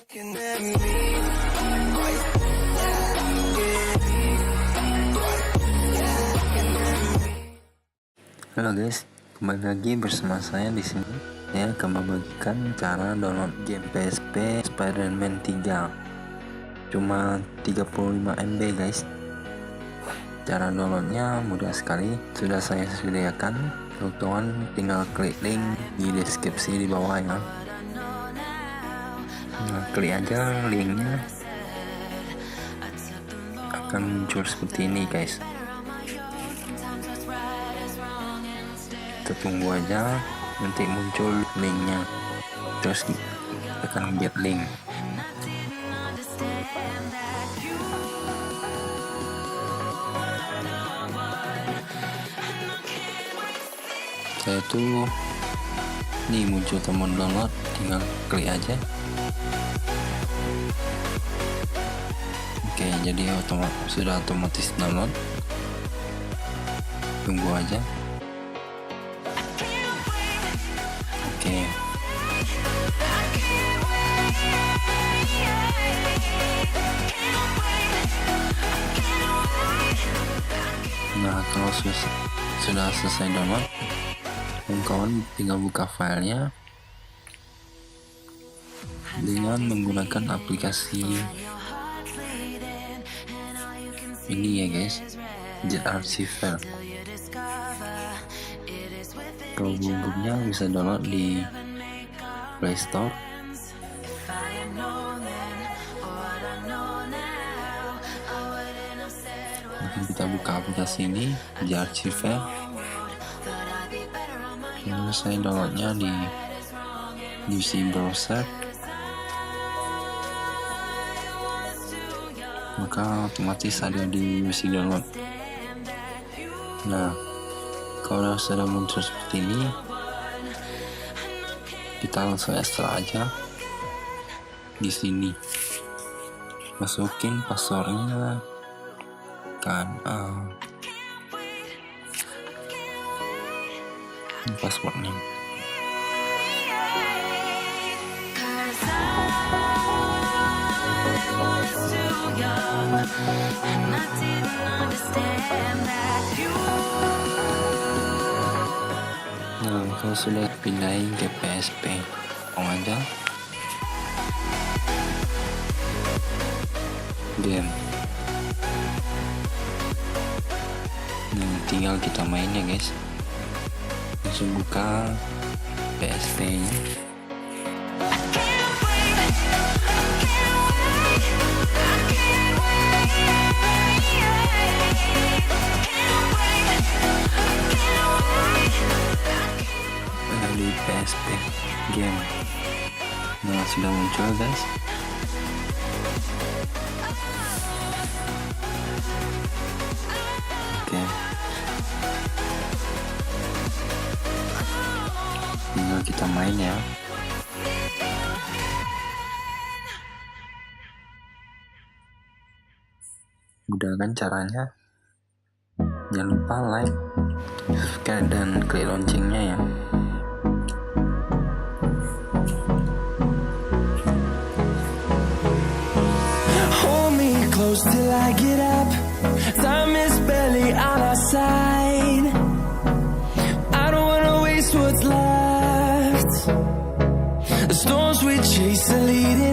Halo guys, kembali lagi bersama saya di sini. Saya akan membagikan cara download game PSP Spiderman 3. Cuma 35 MB guys. Cara downloadnya mudah sekali, sudah saya sediakan. Teman-teman tinggal klik link di deskripsi di bawah ya. Nah, klik aja linknya, akan muncul seperti ini guys. Kita tunggu aja, nanti muncul linknya, terus tekan get link. Saya tuh nih muncul tombol download, tinggal klik aja. Oke, jadi sudah otomatis download. Tunggu aja. Oke. Nah, kalau sudah selesai download, kawan tinggal buka filenya dengan menggunakan aplikasi ini ya guys, Archiver. Kalau belum bisa download di Play Store. Mungkin kita buka aplikasi ini, Archiver. Ini saya downloadnya di UC browser, maka otomatis ada di UC download. Nah, kalau sudah muncul seperti ini, kita langsung install aja. Di sini masukin passwordnya kan, passwordnya. Nah, kalau sudah pindahin ke PSP, aja game. Nah, tinggal kita mainnya guys. Langsung buka PSP nya. Di PSP game. Nah, sudah muncul guys. Oke, tinggal kita main ya. Mudah kan caranya? Jangan lupa like, subscribe, dan klik loncengnya ya. Close till I get up. Time is barely on our side. I don't wanna waste what's left. The storms we chase are leading